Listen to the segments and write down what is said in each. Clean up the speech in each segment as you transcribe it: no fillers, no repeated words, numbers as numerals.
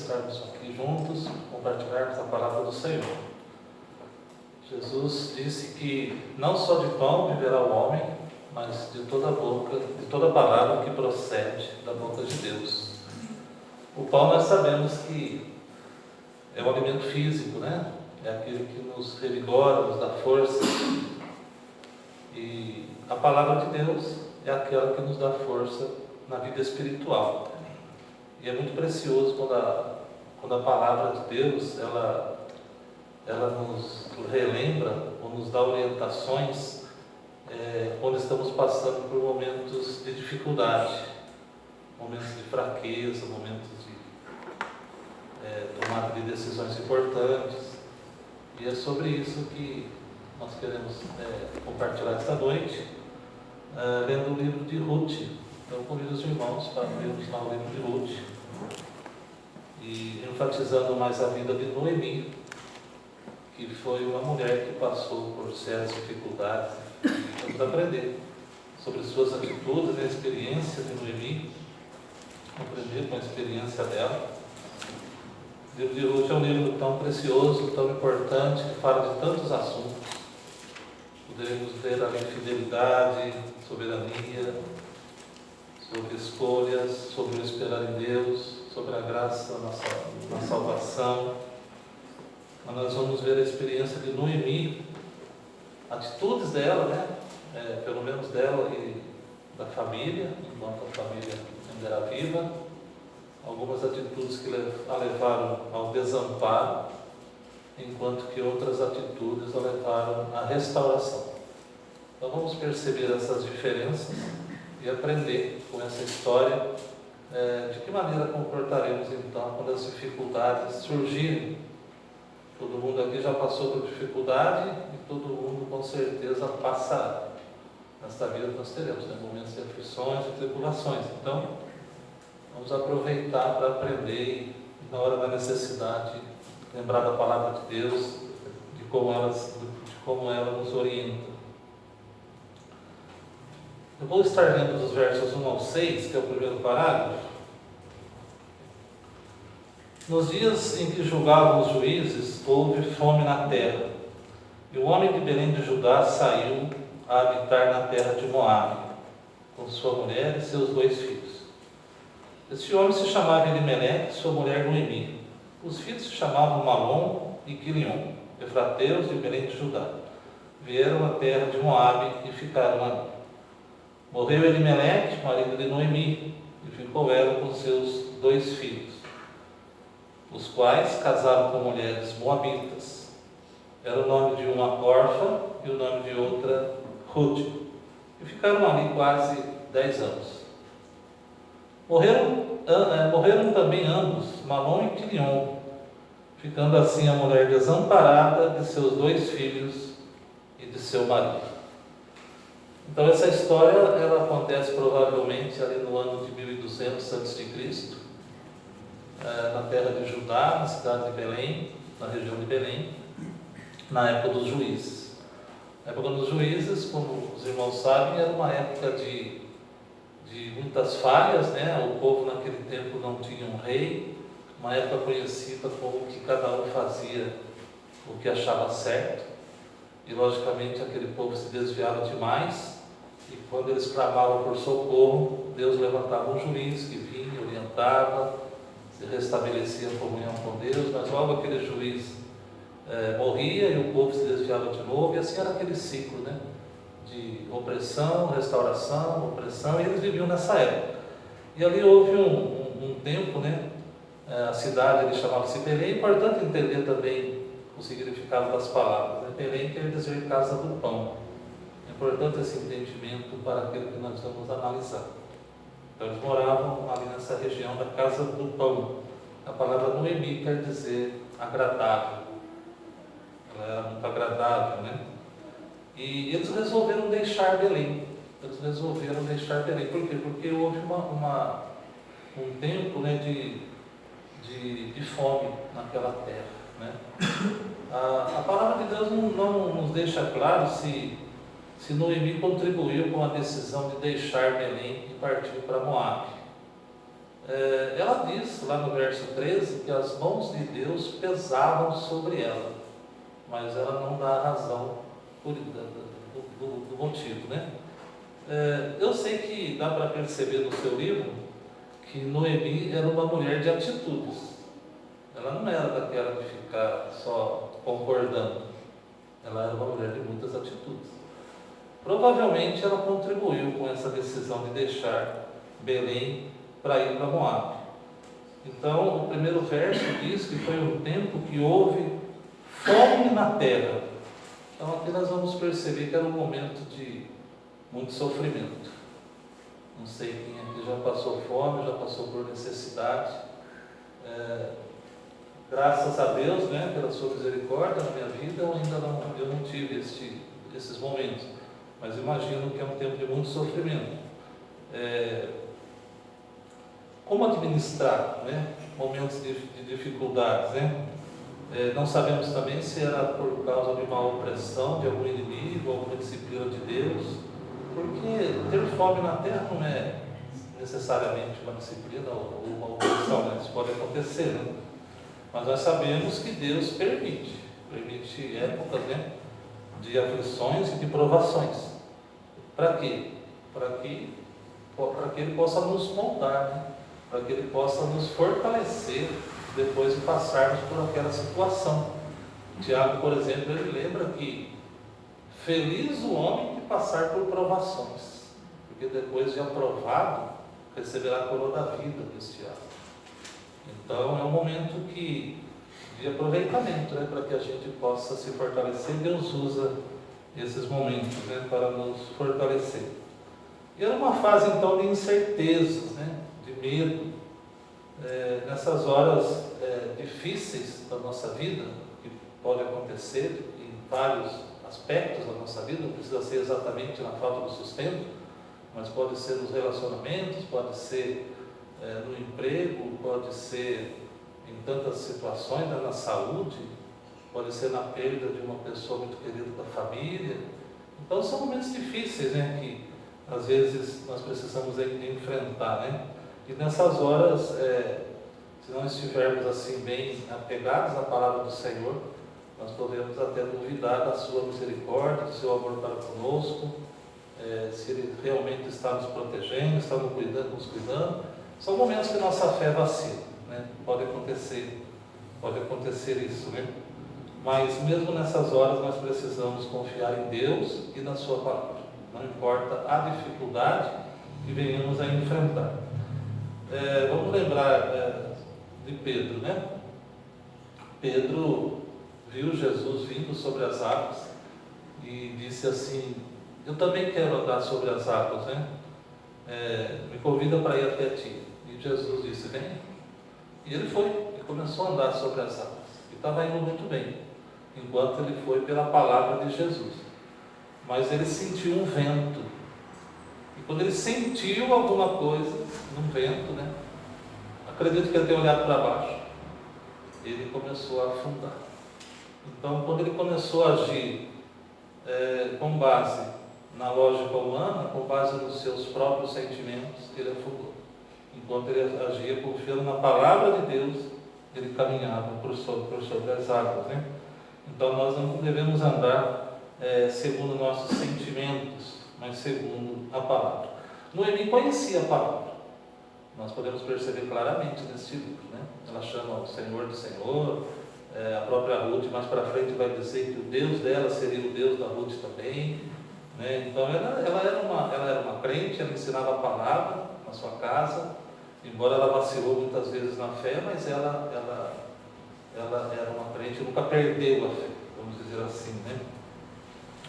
estarmos aqui juntos, compartilharmos a palavra do Senhor. Jesus disse que não só de pão viverá o homem, mas de toda palavra que procede da boca de Deus. O pão nós sabemos que é um alimento físico, né? É aquele que nos revigora, nos dá força. E a palavra de Deus é aquela que nos dá força na vida espiritual. E é muito precioso quando a palavra de Deus ela nos relembra ou nos dá orientações quando estamos passando por momentos de dificuldade, momentos de fraqueza, momentos de tomada de decisões importantes. E é sobre isso que nós queremos compartilhar esta noite, lendo o livro de Ruth. Então, convido os irmãos para lermos lá o livro de Ruth, e enfatizando mais a vida de Noemi, que foi uma mulher que passou por sérias dificuldades. Vamos aprender sobre suas atitudes e a experiência de Noemi, aprender com a experiência dela. O livro de Ruth é um livro tão precioso, tão importante, que fala de tantos assuntos. Poderemos ler a fidelidade, soberania, sobre escolhas, sobre o esperar em Deus, sobre a graça na salvação. Mas nós vamos ver a experiência de Noemi, atitudes dela, né? Pelo menos dela e da família, enquanto a família ainda era viva. Algumas atitudes que a levaram ao desamparo, enquanto que outras atitudes a levaram à restauração. Então vamos perceber essas diferenças e aprender com essa história de que maneira comportaremos então quando as dificuldades surgirem. Todo mundo aqui já passou por dificuldade e todo mundo com certeza passará. Nesta vida nós teremos momentos de aflições e tribulações. Então, vamos aproveitar para aprender e, na hora da necessidade, lembrar da palavra de Deus, de como ela nos orienta. Eu vou estar lendo dos versos 1 ao 6, que é o primeiro parágrafo. Nos dias em que julgavam os juízes, houve fome na terra, e o homem de Belém de Judá saiu a habitar na terra de Moabe, com sua mulher e seus 2 filhos. Este homem se chamava Elimeleque, sua mulher Noemi. Os filhos se chamavam Malom e Quilion, efrateus de Belém de Judá. Vieram à terra de Moabe e ficaram ali. Morreu Elimeleque, marido de Noemi, e ficou ela com seus 2 filhos, os quais casaram com mulheres moabitas. Era o nome de uma Orfa e o nome de outra Ruth. E ficaram ali quase 10 anos. Morreram também ambos, Malom e Quilion, ficando assim a mulher desamparada de seus 2 filhos e de seu marido. Então essa história ela acontece provavelmente ali no ano de 1200 a.C., na terra de Judá, na cidade de Belém, na região de Belém, na época dos juízes. A época dos juízes, como os irmãos sabem, era uma época de muitas falhas, né? O povo naquele tempo não tinha um rei, uma época conhecida como que cada um fazia o que achava certo, e logicamente aquele povo se desviava demais, e quando eles clamavam por socorro, Deus levantava um juiz que vinha, orientava, se restabelecia a comunhão com Deus, mas logo aquele juiz morria e o povo se desviava de novo, e assim era aquele ciclo, né? De opressão, restauração, opressão, e eles viviam nessa época. E ali houve um tempo, né? A cidade ele chamava-se Belém. É importante entender também o significado das palavras, né? Belém quer dizer casa do pão. É importante esse entendimento para aquilo que nós vamos analisar. Então eles moravam ali nessa região da casa do pão. A palavra Noemi quer dizer agradável. Ela era muito agradável, né? E eles resolveram deixar Belém. Por quê? Porque houve um tempo, né, de fome naquela terra, né? A palavra de Deus não nos deixa claro se Noemi contribuiu com a decisão de deixar Belém e partir para Moabe. Ela diz lá no verso 13 que as mãos de Deus pesavam sobre ela, mas ela não dá a razão do motivo, né? Eu sei que dá para perceber no seu livro que Noemi era uma mulher de atitudes. Ela não era daquela de ficar só concordando. Ela era uma mulher de muitas atitudes. Provavelmente ela contribuiu com essa decisão de deixar Belém para ir para Moabe. Então, o primeiro verso diz que foi um tempo que houve fome na terra. Então, aqui nós vamos perceber que era um momento de muito sofrimento. Não sei quem aqui já passou fome, já passou por necessidade. Graças a Deus, né, pela sua misericórdia na minha vida, eu não tive esses momentos. Mas imagino que é um tempo de muito sofrimento. Como administrar, né, momentos de dificuldades, né? Não sabemos também se era por causa de uma opressão de algum inimigo, alguma disciplina de Deus, porque ter fome na terra não é necessariamente uma disciplina ou uma opressão, né? Isso pode acontecer, né? Mas nós sabemos que Deus permite épocas, né, de aflições e de provações. Para quê? Para que Ele possa nos moldar, né? Para que Ele possa nos fortalecer depois de passarmos por aquela situação. Tiago, por exemplo, ele lembra que feliz o homem que passar por provações, porque depois de aprovado, receberá a coroa da vida, diz Tiago. Então é um momento de aproveitamento, né, para que a gente possa se fortalecer. Deus usa esses momentos, né, para nos fortalecer. E era uma fase então de incertezas, né, de medo. Nessas horas difíceis da nossa vida, que pode acontecer em vários aspectos da nossa vida, não precisa ser exatamente na falta de sustento, mas pode ser nos relacionamentos, pode ser no emprego, pode ser em tantas situações, na saúde, pode ser na perda de uma pessoa muito querida da família. Então são momentos difíceis, né, que às vezes nós precisamos enfrentar, né? E nessas horas, se não estivermos assim bem apegados à palavra do Senhor, nós podemos até duvidar da sua misericórdia, do seu amor para conosco, se Ele realmente está nos protegendo, está nos cuidando. São momentos que nossa fé vacila, né? Pode acontecer isso, né? Mas mesmo nessas horas nós precisamos confiar em Deus e na sua palavra. Não importa a dificuldade que venhamos a enfrentar. Vamos lembrar de Pedro, né? Pedro viu Jesus vindo sobre as águas e disse assim: eu também quero andar sobre as águas, né? Me convida para ir até ti. E Jesus disse: vem. E ele foi e começou a andar sobre as águas. E estava indo muito bem, enquanto ele foi pela palavra de Jesus. Mas ele sentiu um vento. E quando ele sentiu alguma coisa, um vento, né? Acredito que ele tenha olhado para baixo. Ele começou a afundar. Então, quando ele começou a agir com base na lógica humana, com base nos seus próprios sentimentos, ele afundou. Enquanto ele agia confiando na palavra de Deus, ele caminhava por sobre as águas, né? Então nós não devemos andar segundo nossos sentimentos, mas segundo a palavra. Noemi conhecia a palavra. Nós podemos perceber claramente nesse livro, né? Ela chama o Senhor de Senhor. A própria Ruth, mais para frente, vai dizer que o Deus dela seria o Deus da Ruth também, né? Então ela era uma crente, ela ensinava a palavra na sua casa, embora ela vacilou muitas vezes na fé, mas ela era uma crente, nunca perdeu a fé, vamos dizer assim, né?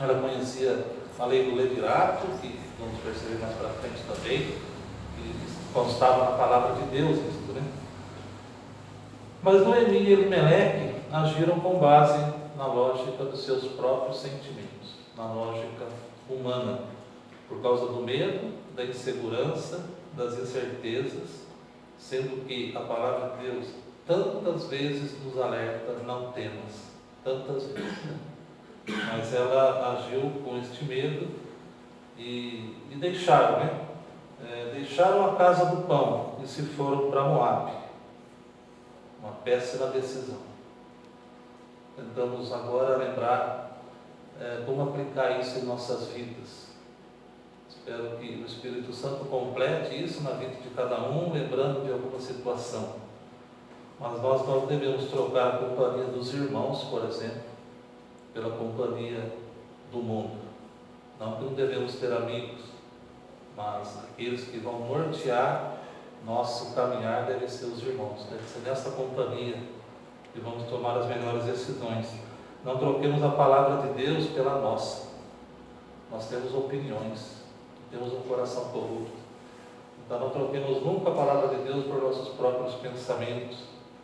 Ela conhecia a lei do levirato, que vamos perceber mais para frente também, que constava na palavra de Deus isso, né? Mas Noemi e Elimeleque agiram com base na lógica dos seus próprios sentimentos, na lógica humana, por causa do medo, da insegurança, das incertezas, sendo que a palavra de Deus tantas vezes nos alerta: não temas, tantas vezes. Mas ela agiu com este medo e deixaram, né? deixaram a casa do pão e se foram para Moabe. Uma péssima decisão. Tentamos agora lembrar como aplicar isso em nossas vidas. Espero que o Espírito Santo complete isso na vida de cada um, lembrando de alguma situação. Mas nós não devemos trocar a companhia dos irmãos, por exemplo, pela companhia do mundo. Não que não devemos ter amigos, mas aqueles que vão nortear nosso caminhar devem ser os irmãos. Deve ser nessa companhia que vamos tomar as melhores decisões. Não troquemos a palavra de Deus pela nossa. Nós temos opiniões, temos um coração corrupto. Então não troquemos nunca a palavra de Deus por nossos próprios pensamentos,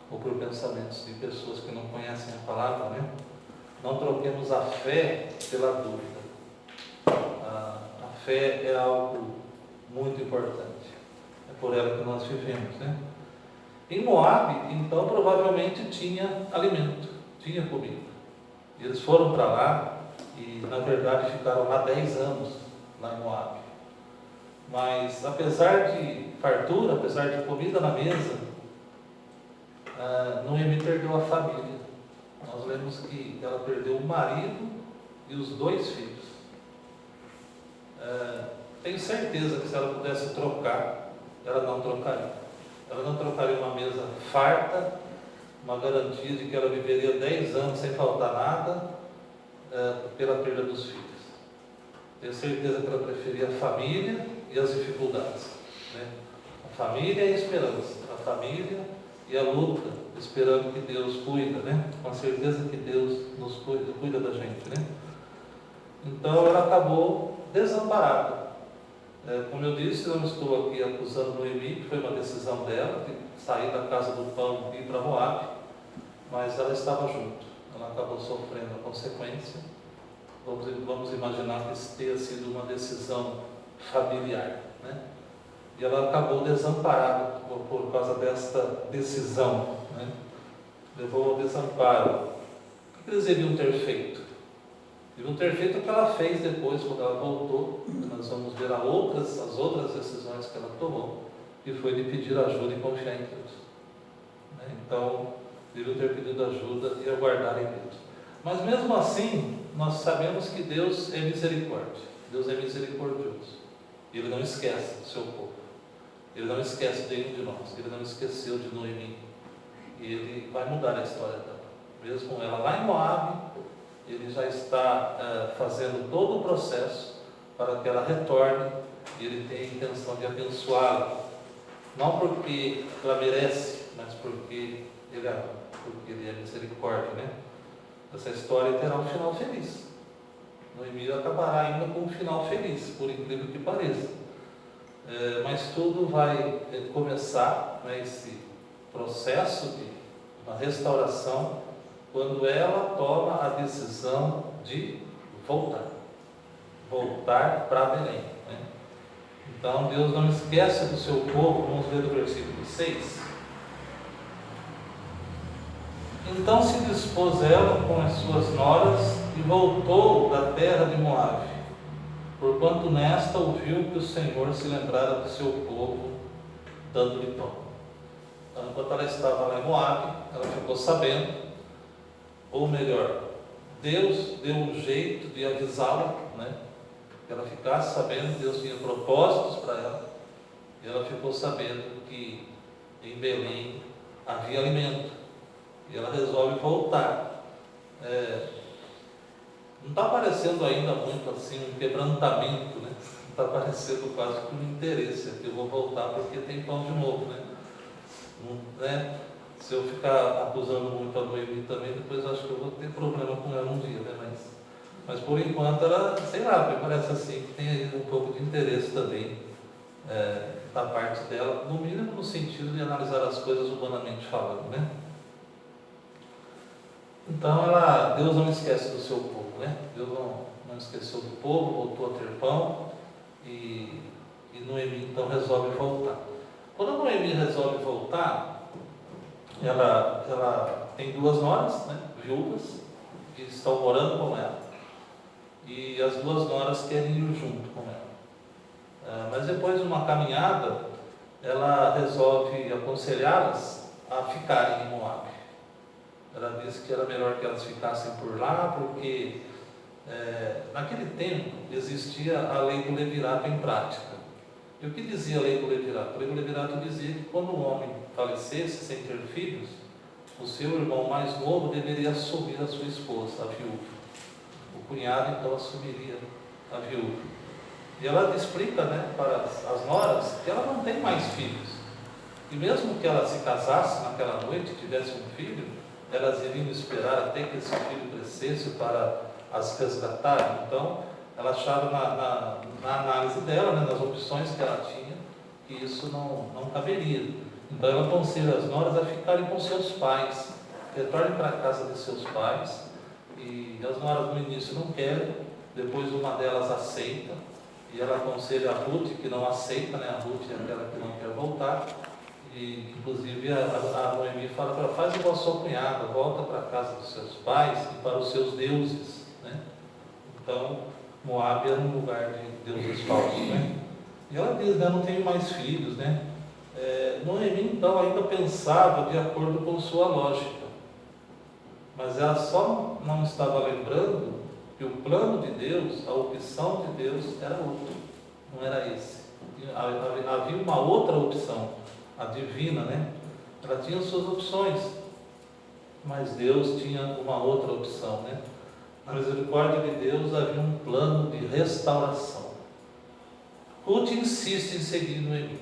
ou por pensamentos de pessoas que não conhecem a palavra, né? Não troquemos a fé pela dúvida. A fé é algo muito importante. É por ela que nós vivemos, né? Em Moabe, então, provavelmente tinha alimento, tinha comida. Eles foram para lá e, na verdade, ficaram lá 10 anos, lá em Moabe. Mas, apesar de fartura, apesar de comida na mesa, Noemi perdeu a família. Nós lemos que ela perdeu o marido e os 2 filhos. Tenho certeza que se ela pudesse trocar, ela não trocaria. Ela não trocaria uma mesa farta, uma garantia de que ela viveria 10 anos sem faltar nada, pela perda dos filhos. Tenho certeza que ela preferia a família e as dificuldades, né? A família e a esperança, a família e a luta, esperando que Deus cuida, né? Com certeza que Deus nos cuida da gente, né? Então ela acabou desamparada. Como eu disse, não estou aqui acusando Noemi, que foi uma decisão dela, de sair da casa do pão e ir para Moabe, mas ela estava junto, ela acabou sofrendo a consequência. Vamos imaginar que isso tenha sido uma decisão familiar, né? E ela acabou desamparada por causa desta decisão, né? Levou ao desamparo. O que eles deviam ter feito? Deviam ter feito o que ela fez depois, quando ela voltou. Nós vamos ver as outras decisões que ela tomou, que foi de pedir ajuda e confiar em Deus, né? Então, deviam ter pedido ajuda e aguardar em Deus. Mas mesmo assim, nós sabemos que Deus é misericórdia. Deus é misericordioso. Ele não esquece do seu povo. Ele não esquece de nenhum de nós. Ele não esqueceu de Noemi. E Ele vai mudar a história dela. Mesmo ela lá em Moabe, Ele já está fazendo todo o processo para que ela retorne. E Ele tem a intenção de abençoá-la. Não porque ela merece, mas porque Ele ama. Porque Ele é misericórdia, né? Essa história terá um final feliz. Noemi acabará ainda com um final feliz, por incrível que pareça. Mas tudo vai começar, né, esse processo de uma restauração, quando ela toma a decisão de voltar para Belém, né? Então Deus não esquece do seu povo. Vamos ver do versículo 6. Então se dispôs ela com as suas noras e voltou da terra de Moabe, porquanto nesta ouviu que o Senhor se lembrara do seu povo, dando-lhe pão. Então, enquanto ela estava lá em Moabe, ela ficou sabendo, ou melhor, Deus deu um jeito de avisá-la, né? Que ela ficasse sabendo. Deus tinha propósitos para ela, e ela ficou sabendo que em Belém havia alimento. E ela resolve voltar. Não está parecendo ainda muito assim um quebrantamento, né? Está parecendo quase que um interesse. Aqui eu vou voltar porque tem pão de novo, né? Se eu ficar acusando muito a Noemi também, depois acho que eu vou ter problema com ela um dia, né? Mas por enquanto ela, sei lá, me parece assim que tem aí um pouco de interesse também da parte dela, no mínimo no sentido de analisar as coisas humanamente falando, né? Então Deus não esquece do seu povo, né? Deus não esqueceu do povo, voltou a ter pão, e Noemi então resolve voltar. Quando a Noemi resolve voltar, ela tem 2 noras, né, viúvas, que estão morando com ela, e as 2 noras querem ir junto com ela. Mas depois de uma caminhada, ela resolve aconselhá-las a ficarem em Moabe. Ela disse que era melhor que elas ficassem por lá, porque naquele tempo existia a lei do levirato em prática. E o que dizia a lei do levirato? A lei do levirato dizia que quando o homem falecesse sem ter filhos, o seu irmão mais novo deveria assumir a sua esposa, a viúva. O cunhado então assumiria a viúva. E ela explica, para as noras que ela não tem mais filhos. E mesmo que ela se casasse naquela noite e tivesse um filho, elas iriam esperar até que esse filho crescesse para as resgatarem. Então, ela achava na análise dela, nas opções que ela tinha, que isso não caberia. Então, ela aconselha as noras a ficarem com seus pais, retornem para a casa de seus pais, e as noras no início não querem, depois uma delas aceita, e ela aconselha a Ruth, que não aceita, a Ruth é aquela que não quer voltar, e inclusive a Noemi fala para ela: faz igual a sua cunhada, volta para a casa dos seus pais e para os seus deuses. Então, Moabe era um lugar de deuses falsos. E ela diz: não tenho mais filhos. Noemi então ainda pensava de acordo com sua lógica, mas ela só não estava lembrando que o plano de Deus, a opção de Deus era outro, não era esse. Havia uma outra opção, a divina, ela tinha suas opções, mas Deus tinha uma outra opção. Na misericórdia de Deus havia um plano de restauração. Ruth insiste em seguir Noemi.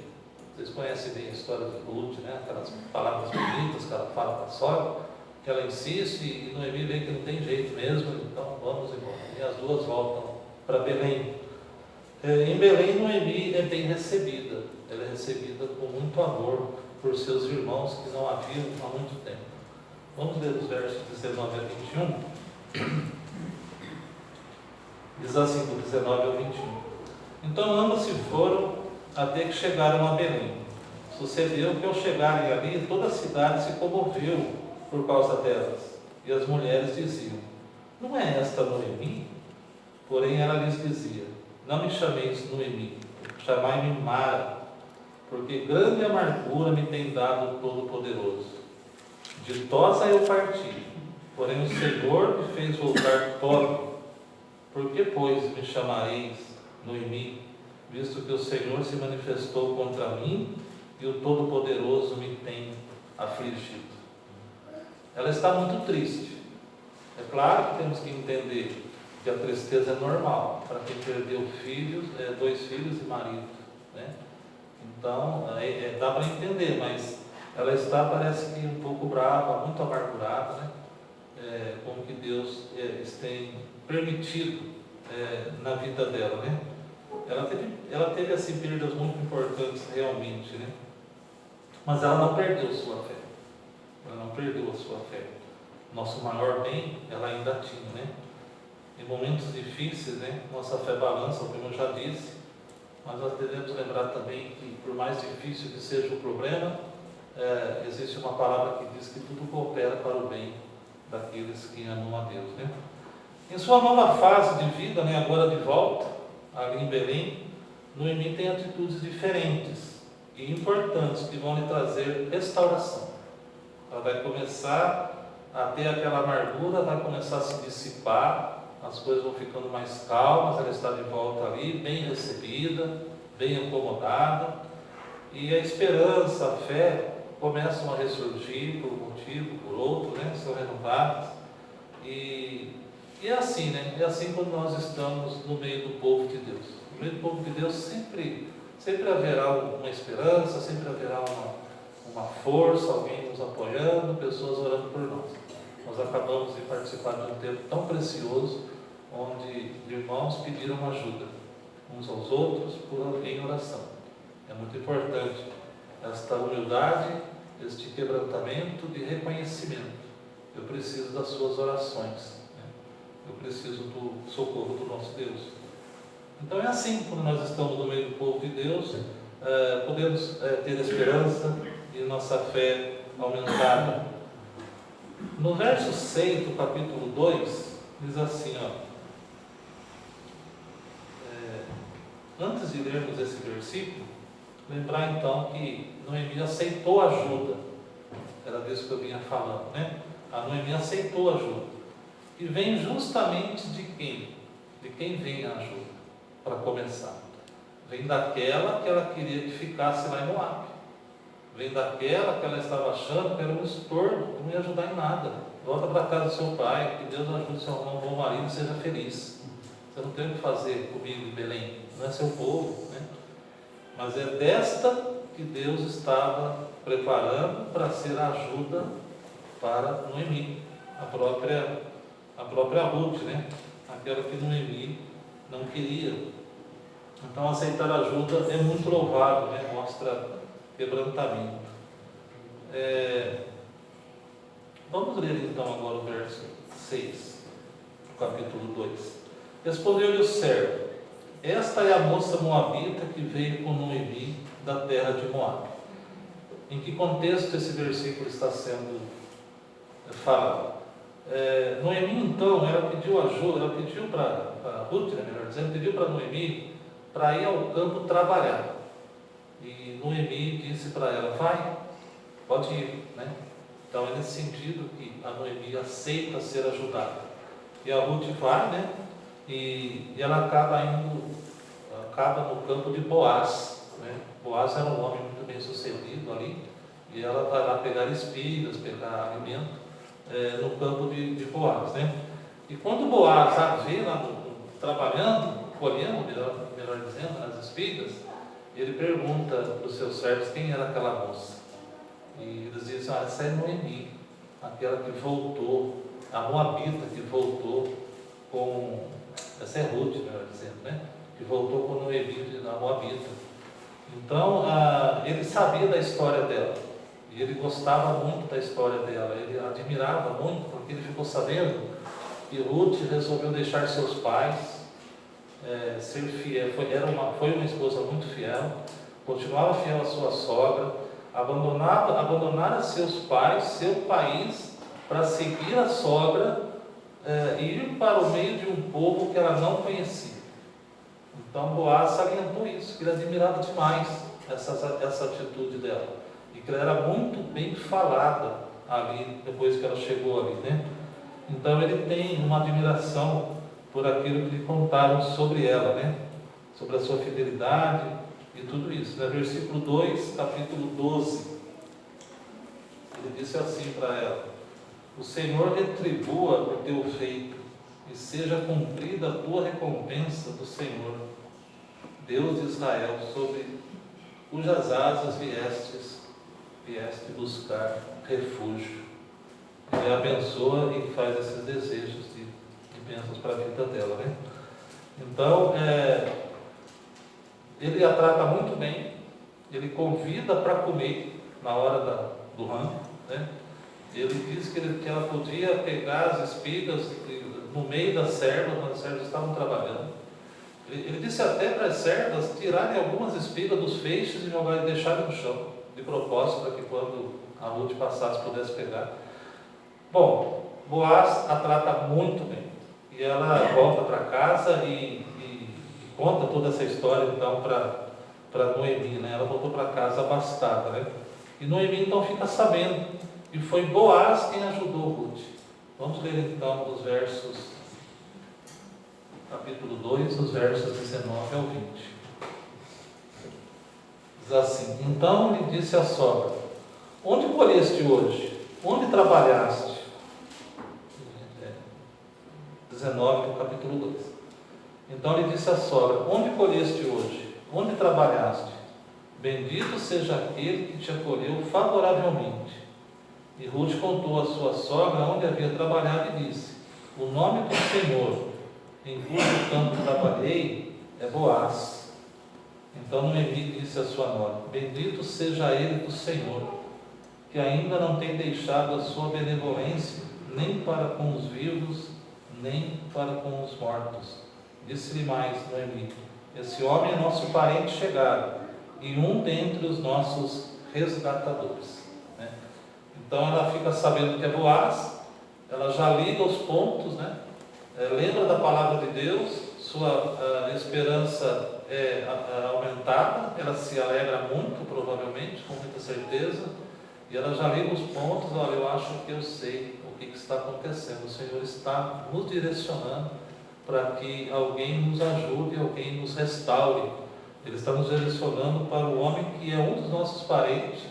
Vocês conhecem bem a história de Ruth, aquelas palavras bonitas que ela fala para a sogra, que ela insiste, e Noemi vê que não tem jeito mesmo, então vamos embora. E as duas voltam para Belém. Em Belém, Noemi é bem recebida. Ela é recebida com muito amor por seus irmãos que não a viam há muito tempo. Vamos ler os versos 19 a 21. Diz assim, do 19 ao 21. Então ambos se foram até que chegaram a Belém. Sucedeu que ao chegarem ali, toda a cidade se comoveu por causa delas. E as mulheres diziam: não é esta Noemi? Porém ela lhes dizia: não me chameis Noemi, chamai-me Mara, porque grande amargura me tem dado o Todo-Poderoso. Ditosa eu parti, porém o Senhor me fez voltar pobre. Por que, pois, me chamareis Noemi, visto que o Senhor se manifestou contra mim e o Todo-Poderoso me tem afligido? Ela está muito triste. É claro que temos que entender que a tristeza é normal para quem perdeu filhos, 2 filhos e marido. Então, dá para entender, mas ela está, parece que um pouco brava, muito amargurada, com o que Deus tem permitido na vida dela. Ela teve assim, perdas muito importantes realmente, mas ela não perdeu sua fé. Ela não perdeu a sua fé. Nosso maior bem ela ainda tinha. Em momentos difíceis, nossa fé balança, como eu já disse, mas nós devemos lembrar também que, por mais difícil que seja o problema, existe uma palavra que diz que tudo coopera para o bem daqueles que amam a Deus. Em sua nova fase de vida, agora de volta, ali em Belém, Noemi tem atitudes diferentes e importantes que vão lhe trazer restauração. Ela vai começar a ter aquela amargura, vai começar a se dissipar, as coisas vão ficando mais calmas, ela está de volta ali, bem recebida, bem acomodada, e a esperança, a fé começam a ressurgir por um motivo, por outro, são renovadas, e é assim, é assim quando nós estamos no meio do povo de Deus. No meio do povo de Deus sempre haverá uma esperança, sempre haverá uma força, alguém nos apoiando, pessoas orando por nós. Nós acabamos de participar de um tempo tão precioso, onde irmãos pediram ajuda uns aos outros em oração. É muito importante esta humildade, este quebrantamento de reconhecimento. Eu preciso das suas orações, eu preciso do socorro do nosso Deus. Então é assim, quando nós estamos no meio do povo de Deus, podemos ter esperança e nossa fé aumentada. No verso 6 do capítulo 2, diz assim, antes de lermos esse versículo, lembrar então que Noemi aceitou ajuda. Era disso que eu vinha falando, né? A Noemi aceitou ajuda. E vem justamente de quem? De quem vem a ajuda? Para começar. Vem daquela que ela queria que ficasse lá em Moabe. Vem daquela que ela estava achando que era um estorvo, que não ia ajudar em nada. Volta para casa do seu pai, que Deus ajude seu irmão, bom marido, seja feliz. Você não tem o que fazer comigo em Belém, não é seu povo, né? Mas é desta que Deus estava preparando para ser a ajuda para Noemi, a própria Ruth, né? Aquela que Noemi não queria. Então aceitar ajuda é muito louvável, né? Mostra quebrantamento. Vamos ler então agora o verso 6, do capítulo 2. Respondeu-lhe o servo: esta é a moça moabita que veio com Noemi da terra de Moabe. Em que contexto esse versículo está sendo falado? Noemi então, ela pediu ajuda, ela pediu para Ruth, né, melhor dizendo, pediu para Noemi para ir ao campo trabalhar. E Noemi disse para ela: vai, pode ir, né? Então é nesse sentido que a Noemi aceita ser ajudada. E a Ruth vai, né? E ela acaba no campo de Boaz, né? Boaz era um homem muito bem sucedido ali, e ela vai lá pegar espigas, pegar alimento no campo de Boaz, né? E quando Boaz a vê lá trabalhando, colhendo, melhor dizendo, nas espigas, ele pergunta para os seus servos quem era aquela moça. E eles dizem: essa é Noemi, aquela que voltou, a moabita que voltou com... Essa é Ruth, melhor dizendo, né? Que voltou com Noemi, a moabita. Então, ele sabia da história dela. E ele gostava muito da história dela. Ele admirava muito, porque ele ficou sabendo que Ruth resolveu deixar seus pais, ser fiel. Foi uma esposa muito fiel, continuava fiel à sua sogra, abandonar seus pais, seu país, para seguir a sogra e ir para o meio de um povo que ela não conhecia. Então Boaz salientou isso, que ele admirava demais essa atitude dela, e que ela era muito bem falada ali, depois que ela chegou ali, né? Então ele tem uma admiração por aquilo que lhe contaram sobre ela, né? Sobre a sua fidelidade e tudo isso, né? Versículo 2, capítulo 12, ele disse assim para ela: o Senhor retribua o teu feito, e seja cumprida a tua recompensa do Senhor, Deus de Israel, sobre cujas asas vieste buscar refúgio. Ele abençoa e faz esses desejos de bênçãos para a vida dela, né? Então, ele a trata muito bem, ele convida para comer na hora do rango, né? Ele diz que ela podia pegar as espigas no meio das servas, quando as servas estavam trabalhando. Ele disse até para as servas tirarem algumas espigas dos feixes e deixarem no chão, de propósito, para que quando a Ruth passasse pudesse pegar. Bom, Boaz a trata muito bem. E ela volta para casa e conta toda essa história então para Noemi, né? Ela voltou para casa abastada, né? E Noemi então fica sabendo. E foi Boaz quem ajudou Ruth. Vamos ler então os versos, capítulo 2, os versos 19 ao 20. Diz assim: então lhe disse a sogra: onde colheste hoje? Onde trabalhaste? 19 do capítulo 2. Então lhe disse a sogra: onde colheste hoje? Onde trabalhaste? Bendito seja aquele que te acolheu favoravelmente. E Ruth contou à sua sogra onde havia trabalhado e disse: o nome do Senhor, em cujo campo trabalhei, é Boaz. Então Noemi disse à sua nora: bendito seja ele do Senhor, que ainda não tem deixado a sua benevolência, nem para com os vivos, nem para com os mortos. Disse-lhe mais Noemi: esse homem é nosso parente chegado, e um dentre os nossos resgatadores. Então ela fica sabendo que é Boaz, ela já liga os pontos, né? Lembra da palavra de Deus, sua esperança é aumentada, ela se alegra muito, provavelmente, com muita certeza, e ela já liga os pontos. Olha, eu acho que eu sei o que está acontecendo, o Senhor está nos direcionando para que alguém nos ajude, alguém nos restaure. Ele está nos direcionando para o homem que é um dos nossos parentes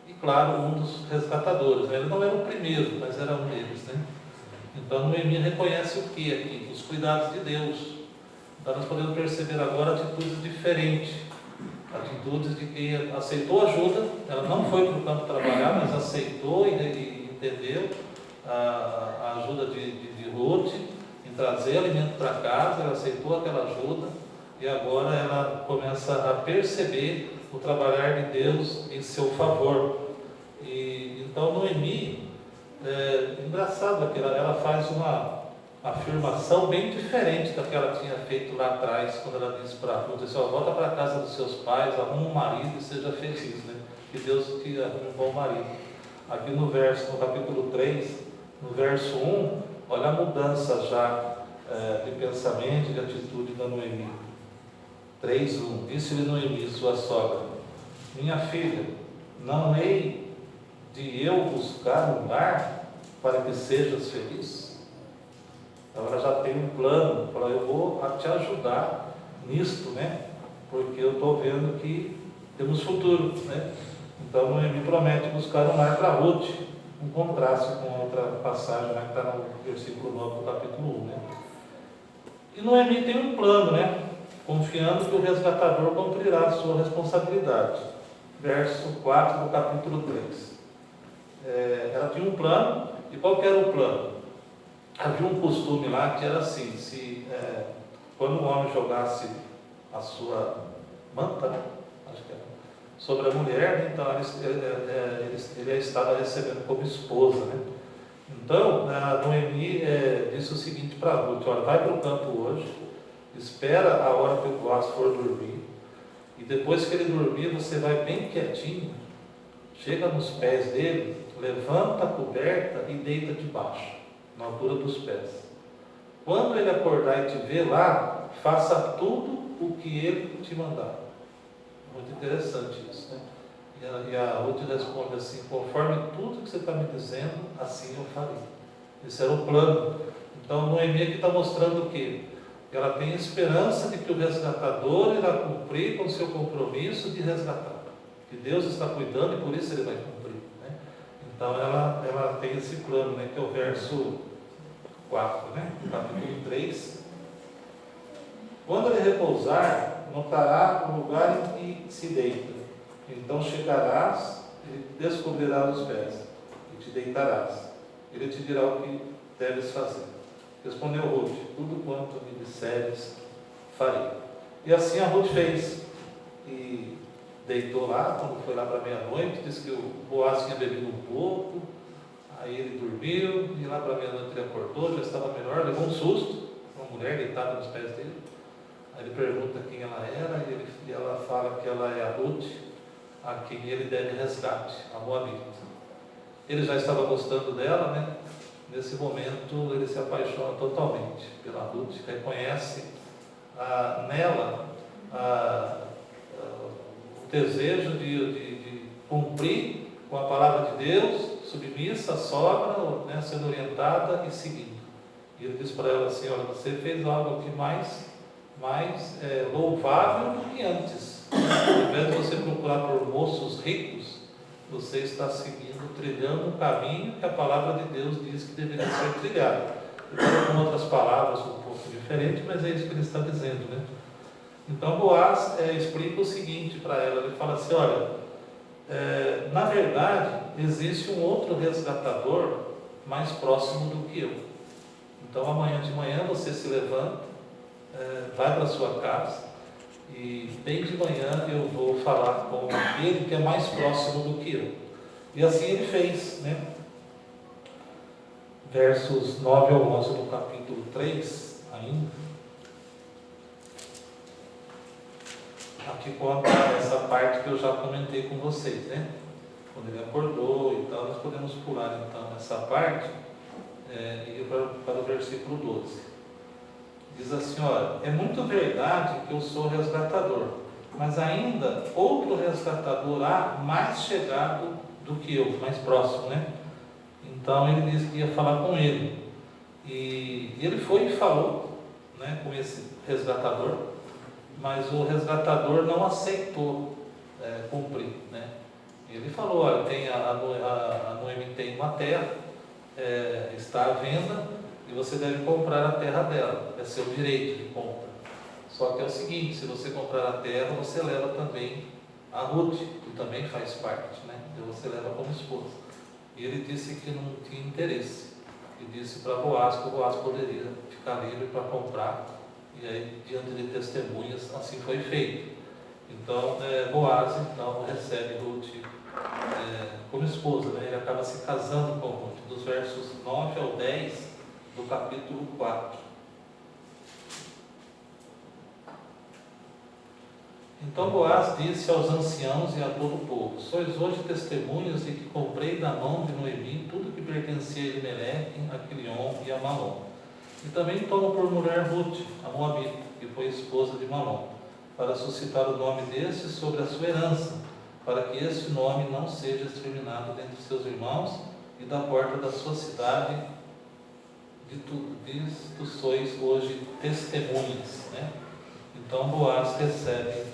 e, claro, um dos resgatadores. Ele não era o primeiro, mas era um deles, né? Então, Noemi reconhece o que aqui? Os cuidados de Deus. Então, nós podemos perceber agora atitudes diferentes. Atitudes de quem aceitou ajuda. Ela não foi para o campo trabalhar, mas aceitou e entendeu a ajuda de Ruth em trazer alimento para casa. Ela aceitou aquela ajuda e agora ela começa a perceber o trabalhar de Deus em seu favor. E então Noemi, engraçado que ela faz uma afirmação bem diferente da que ela tinha feito lá atrás, quando ela disse para Ruth, volta para a casa dos seus pais, arruma um marido e seja feliz, né? Que Deus te arrume um bom marido. Aqui no capítulo 3, no verso 1, olha a mudança já de pensamento e de atitude da Noemi. 3:1, disse-lhe Noemi, sua sogra, minha filha, não hei de eu buscar um lar para que sejas feliz? Então ela já tem um plano, fala, eu vou te ajudar nisto, né? Porque eu estou vendo que temos futuro, né? Então Noemi promete buscar um lar para Ruth, um contraste com outra passagem, né, que está no versículo 9 do capítulo 1, né? E Noemi tem um plano, né? Confiando que o resgatador cumprirá a sua responsabilidade. Verso 4 do capítulo 3. Ela tinha um plano, e qual que era o plano? Havia um costume lá que era assim, quando um homem jogasse a sua manta, né, acho que era, sobre a mulher, né, então ele estava recebendo como esposa, né? Então, a Noemi disse o seguinte para Ruth, olha, vai para o campo hoje, espera a hora que o Boaz for dormir, e depois que ele dormir, você vai bem quietinho, chega nos pés dele, levanta a coberta e deita debaixo, na altura dos pés. Quando ele acordar e te ver lá, faça tudo o que ele te mandar. Muito interessante isso, né? E a Ruth responde assim, conforme tudo que você está me dizendo, assim eu farei. Esse era o plano. Então Noemi aqui está mostrando o quê? Ela tem esperança de que o resgatador irá cumprir com o seu compromisso de resgatar. Que Deus está cuidando e por isso ele vai cumprir, né? Então ela tem esse plano, né, que é o verso 4, né, capítulo 3. Quando ele repousar, notará o lugar em que se deita. Então chegarás e descobrirás os pés, e te deitarás. Ele te dirá o que deves fazer. Respondeu Ruth, tudo quanto me disseres, farei. E assim a Ruth fez. E deitou lá, quando foi lá para meia-noite, disse que o Boaz tinha bebido um pouco, aí ele dormiu, e lá para meia-noite ele acordou, já estava melhor, levou um susto, uma mulher deitada nos pés dele. Aí ele pergunta quem ela era, e ela fala que ela é a Ruth, a quem ele deve resgate, a Moabita. Ele já estava gostando dela, né? Nesse momento ele se apaixona totalmente pela Ruth, reconhece nela o desejo de cumprir com a palavra de Deus, submissa à sogra, né, sendo orientada e seguindo. E ele diz para ela assim, olha, você fez algo aqui mais louvável do que antes. Ao invés de você procurar por moços ricos, você está seguindo, trilhando um caminho que a palavra de Deus diz que deveria ser trilhado. Então, com outras palavras um pouco diferentes, mas é isso que ele está dizendo, né? Então Boaz explica o seguinte para ela, ele fala assim, olha, na verdade existe um outro resgatador mais próximo do que eu. Então amanhã de manhã você se levanta, vai para a sua casa e bem de manhã eu vou falar com aquele que é mais próximo do que eu. E assim ele fez, né? Versos 9 ao 11 do capítulo 3 ainda. Aqui conta essa parte que eu já comentei com vocês, né? Quando ele acordou e tal, nós podemos pular então essa parte e ir para o versículo 12. diz assim, olha, é muito verdade que eu sou resgatador, mas ainda outro resgatador há mais chegado do que eu, mais próximo, né? Então ele disse que ia falar com ele. E ele foi e falou, né, com esse resgatador, mas o resgatador não aceitou cumprir, né? Ele falou, olha, a Noemi tem uma terra, está à venda, e você deve comprar a terra dela, é seu direito de compra. Só que é o seguinte, se você comprar a terra, você leva também a Ruth, que também faz parte, né? Então você leva como esposa. E ele disse que não tinha interesse, e disse para Boaz que o Boaz poderia ficar livre para comprar, e aí, diante de testemunhas, assim foi feito. Então, Boaz então recebe Ruth como esposa, né? Ele acaba se casando com Ruth, dos versos 9 ao 10 do capítulo 4. Então Boaz disse aos anciãos e a todo o povo: sois hoje testemunhas de que comprei da mão de Noemi tudo que pertencia a Elimeleque, a Quilion e a Malom. E também tomo por mulher Ruth, a Moabita, que foi esposa de Malom, para suscitar o nome deste sobre a sua herança, para que esse nome não seja exterminado dentre seus irmãos, e da porta da sua cidade, disto sois hoje testemunhas, né? Então Boaz recebe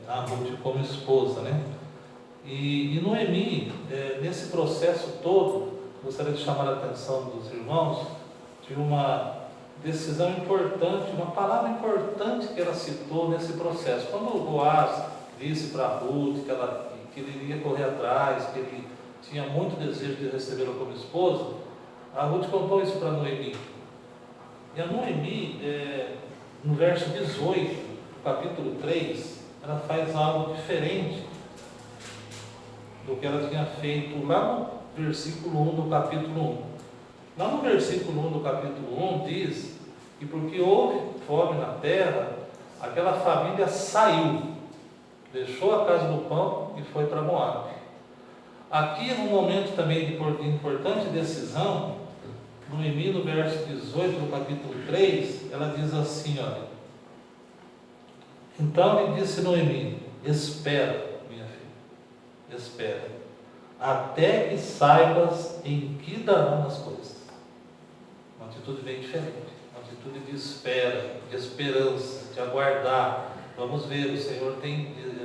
a Ruth como esposa, né? E Noemi, nesse processo todo, gostaria de chamar a atenção dos irmãos de uma decisão importante, uma palavra importante que ela citou nesse processo. Quando o Boaz disse para Ruth que ele iria correr atrás, que ele tinha muito desejo de recebê-la como esposa, a Ruth contou isso para Noemi. E a Noemi, no verso 18, capítulo 3, ela faz algo diferente do que ela tinha feito lá no versículo 1 do capítulo 1. Lá no versículo 1 do capítulo 1 diz que porque houve fome na terra, aquela família saiu, deixou a casa do pão e foi para Moabe. Aqui, num momento também de importante decisão, Noemi, no verso 18 do capítulo 3, ela diz assim, olha: então lhe disse Noemi: espera, minha filha, espera, até que saibas em que darão as coisas. Uma atitude bem diferente, uma atitude de espera, de esperança, de aguardar. Vamos ver, o Senhor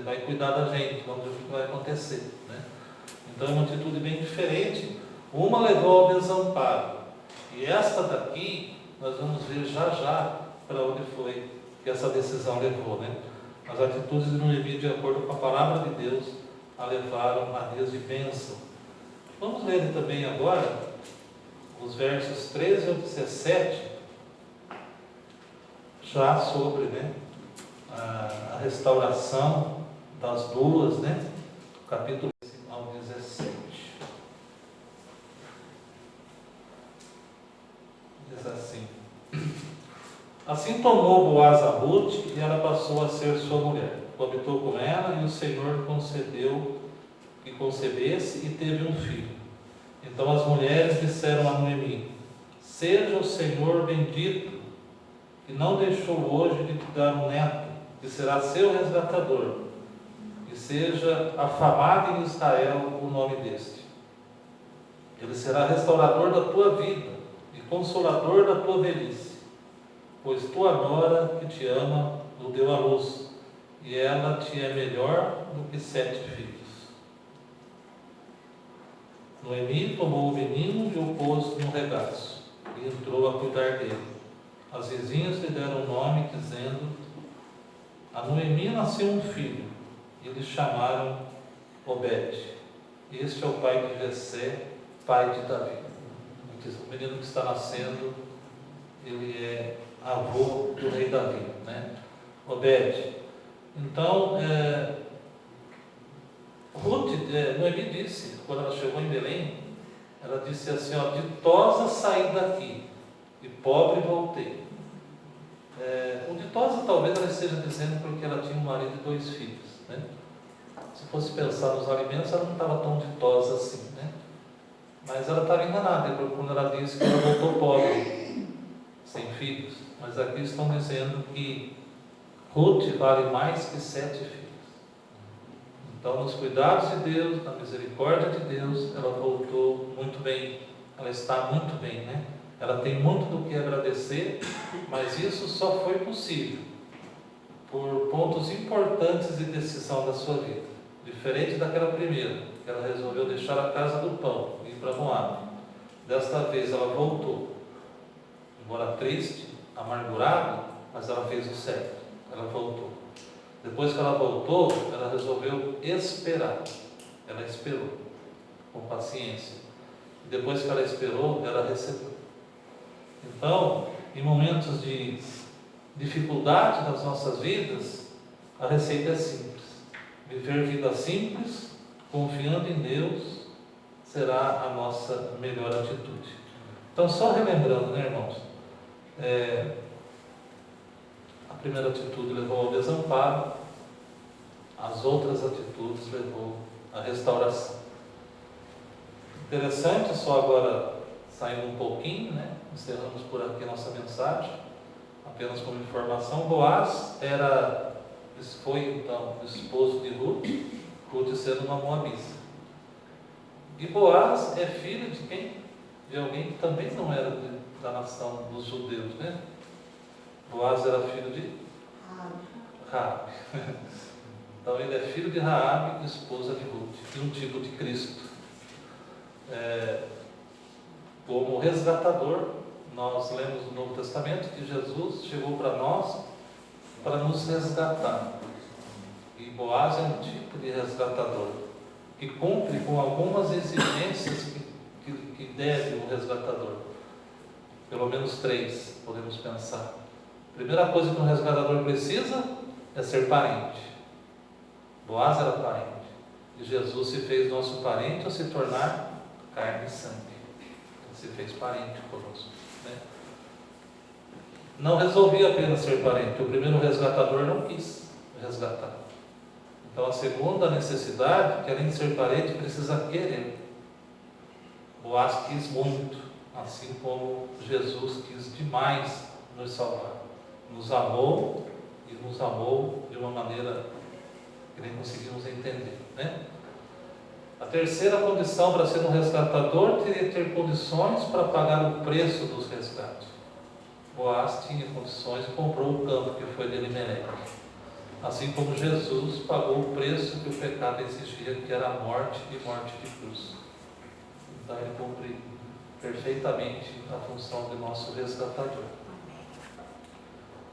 vai cuidar da gente, vamos ver o que vai acontecer, né? Então é uma atitude bem diferente. Uma levou ao desamparo, e esta daqui nós vamos ver já para onde foi que essa decisão levou, né? As atitudes de Noemi, de acordo com a palavra de Deus, a levaram a dias de bênção. Vamos ler também agora os versos 13 ao 17, já sobre, né, a restauração das duas, né? Capítulo ao 17. Diz assim: assim tomou Boaz a Ruth, e ela passou a ser sua mulher. Coabitou com ela, e o Senhor concedeu que concebesse, e teve um filho. Então as mulheres disseram a Noemi: seja o Senhor bendito, que não deixou hoje de te dar um neto, que será seu resgatador, e seja afamado em Israel o nome deste. Ele será restaurador da tua vida e consolador da tua velhice, pois tua nora que te ama o deu à luz, e ela te é melhor do que 7 filhos. Noemi tomou o menino e o pôs no regaço, e entrou a cuidar dele. As vizinhas lhe deram o nome, dizendo: a Noemi nasceu um filho, e lhe chamaram Obed. Este é o pai de Jessé, pai de Davi. O menino que está nascendo, ele é avô do rei Davi, né? Obed. Então, Noemi disse, quando ela chegou em Belém, ela disse assim, ó: ditosa saí daqui, e pobre voltei. O ditosa talvez ela esteja dizendo porque ela tinha um marido e 2 filhos, né? Se fosse pensar nos alimentos, ela não estava tão ditosa assim, né? Mas ela estava enganada, porque quando ela disse que ela voltou pobre, sem filhos. Mas aqui estão dizendo que Ruth vale mais que 7 filhos. Então, nos cuidados de Deus, na misericórdia de Deus, ela voltou muito bem. Ela está muito bem, né? Ela tem muito do que agradecer, mas isso só foi possível por pontos importantes de decisão da sua vida. Diferente daquela primeira, que ela resolveu deixar a casa do pão e ir para Moab. Desta vez ela voltou, embora triste, amargurada, mas ela fez o certo, ela voltou. Depois que ela voltou, ela resolveu esperar. Ela esperou com paciência. E depois que ela esperou, ela recebeu. Então, em momentos de dificuldade nas nossas vidas, a receita é simples. Viver vida simples, confiando em Deus, será a nossa melhor atitude. Então, só relembrando, né, irmãos? A primeira atitude levou ao desamparo, as outras atitudes levou à restauração. Interessante, só agora saindo um pouquinho, né? Encerramos por aqui a nossa mensagem, apenas como informação. Boaz foi então o esposo de Ruth, Ruth sendo uma moabita. E Boaz é filho de quem? De alguém que também não era da nação dos judeus, né? Boaz era filho de Raabe. Então ele é filho de Raabe, esposa de Ruth, e um tipo de Cristo. Como resgatador, nós lemos no Novo Testamento que Jesus chegou para nós para nos resgatar. E Boaz é um tipo de resgatador, que cumpre com algumas exigências que deve o resgatador. Pelo menos 3, podemos pensar. A primeira coisa que um resgatador precisa é ser parente. Boaz era parente. E Jesus se fez nosso parente ao se tornar carne e sangue. Ele se fez parente conosco, né? Não resolvia apenas ser parente. O primeiro resgatador não quis resgatar. Então a segunda necessidade, que além de ser parente, precisa querer. Boaz quis muito, assim como Jesus quis demais nos salvar. Nos amou e nos amou de uma maneira que nem conseguimos entender, né? A terceira condição para ser um resgatador teria que ter condições para pagar o preço dos resgates. Boaz tinha condições e comprou o campo que foi de Elimeleque. Assim como Jesus pagou o preço que o pecado exigia, que era a morte e morte de cruz. Então ele cumpre perfeitamente a função de nosso resgatador.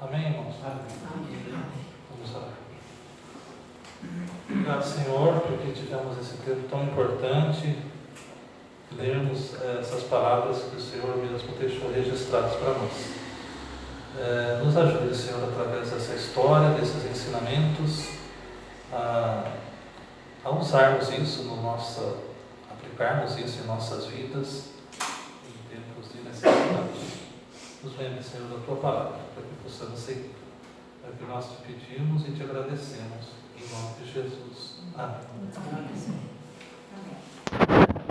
Amém, irmãos? Amém. Vamos orar. Obrigado, Senhor, porque tivemos esse tempo tão importante, lermos essas palavras que o Senhor mesmo deixou registradas para nós. Nos ajude, Senhor, através dessa história, desses ensinamentos, a usarmos isso aplicarmos isso em nossas vidas, em tempos de necessidade. Nos lembre, Senhor, da Tua palavra, para que possamos seguir. É o que nós te pedimos e te agradecemos. Em nome de Jesus. Amém. Amém.